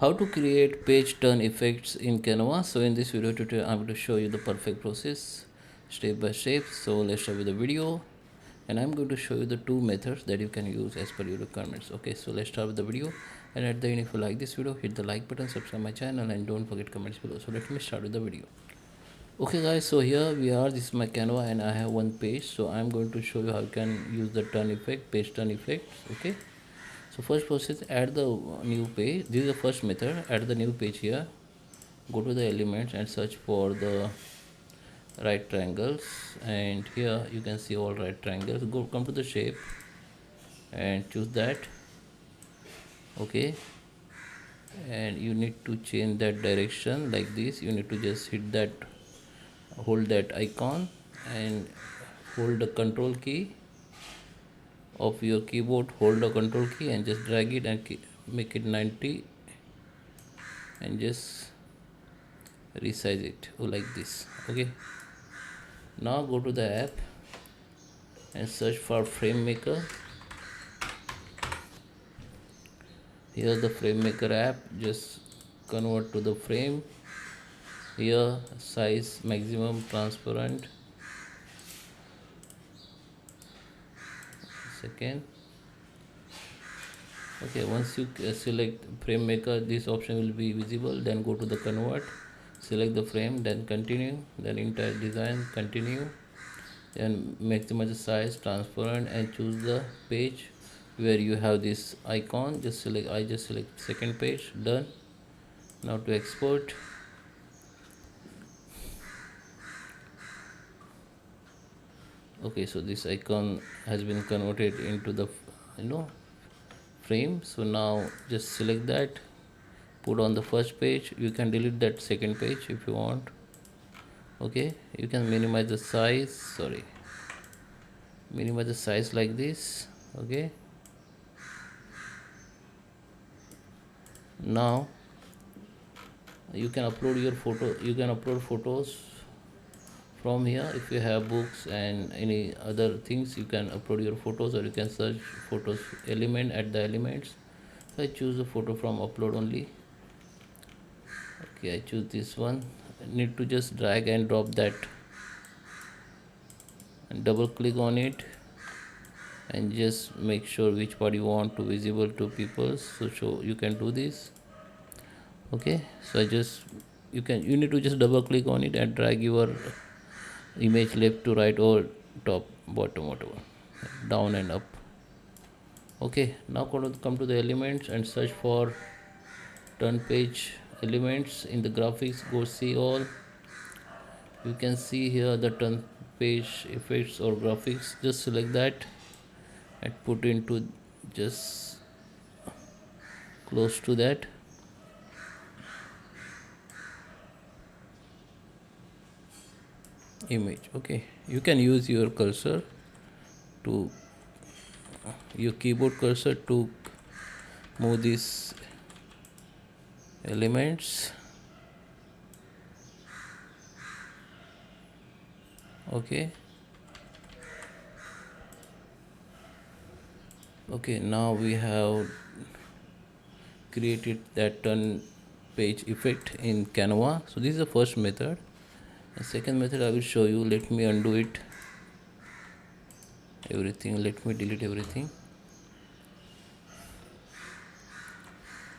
How to create page turn effects in Canva. So in this video tutorial I'm going to show you the perfect process step by step. So let's start with the video, and I'm going to show you the two methods that you can use as per your requirements. Okay, so let's start with the video, and at the end, if you like this video, hit the like button, subscribe my channel, and don't forget comments below. So let me start with the video. Okay guys, so here we are. This is my Canva and I have one page. So I'm going to show you how you can use the turn effect, page turn effect. Okay, so first process, add the new page. This is the first method. Add the new page here. Go to the elements and search for the right triangles, and here you can see all right triangles. Come to the shape and choose that. Okay, and you need to change that direction like this. You need to just hit that, hold that icon and hold the control key of your keyboard, hold the control key and just drag it and make it 90 and just resize it like this. Okay, now go to the app and search for frame maker. Here the frame maker app, just convert to the frame. Here size maximum transparent. Second. Okay, once you select frame maker, this option will be visible. Then go to the convert, select the frame, then continue, then entire design, continue, then maximize the size transparent and choose the page where you have this icon. Just select, I just select second page. Done. Now to export. Okay, so this icon has been converted into the frame. So now just select that, put on the first page. You can delete that second page if you want. Okay, you can minimize the size, minimize the size like this. Okay, now you can upload your photo. You can upload photos from here. If you have books and any other things, you can upload your photos, or you can search photos element at the elements. So I choose the photo from upload only. Okay, I choose this one. I need to just drag and drop that and double click on it and just make sure which part you want to visible to people. So you can do this. Okay, so you need to just double click on it and drag your image left to right or top, bottom, whatever, down and up. Okay, now come to the elements and search for turn page elements. In the graphics, go see all. You can see here the turn page effects or graphics. Just select that and put into just close to that. Image. Okay, you can use your cursor to your keyboard cursor to move these elements. Okay, now we have created that turn page effect in Canva. So this is the first method. The second method I will show you. Let me undo it, everything. Let me delete everything.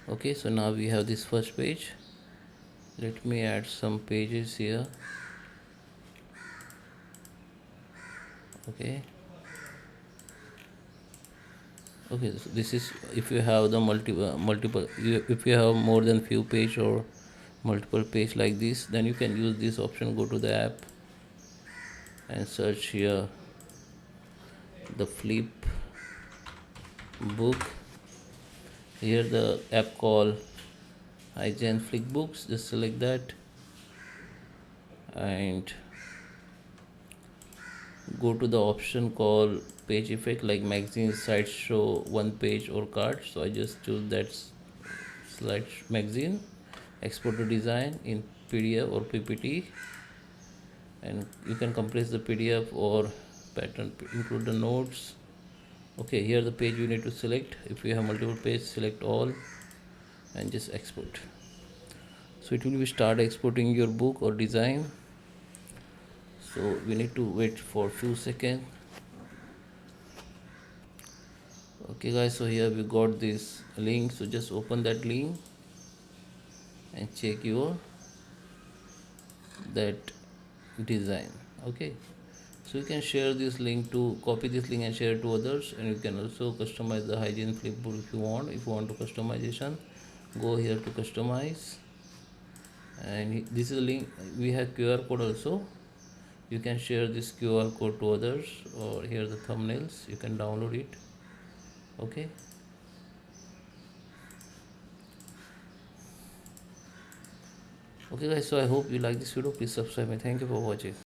Okay, so now we have this first page. Let me add some pages here. Okay, so this is if you have the multiple if you have more than few page or multiple page like this, then you can use this option. Go to the app and search here the flip book. Here the app called Hygiene Flick Books. Just select that and go to the option called page effect, like magazine, slideshow, one page or card. So I just choose that slide magazine. Export to design in PDF or PPT, and you can compress the PDF or pattern, include the notes. Okay, here the page you need to select. If you have multiple pages, select all and just export. So it will be start exporting your book or design. So we need to wait for few seconds. Okay guys, so here we got this link, so just open that link and check your that design. Okay, so you can share this link to copy this link and share it to others, and you can also customize the hygiene flipboard if you want. If you want to customization, go here to customize, and this is a link. We have QR code also. You can share this QR code to others, or here the thumbnails, you can download it. Okay, okay guys, so I hope you like this video. Please subscribe me. Thank you for watching.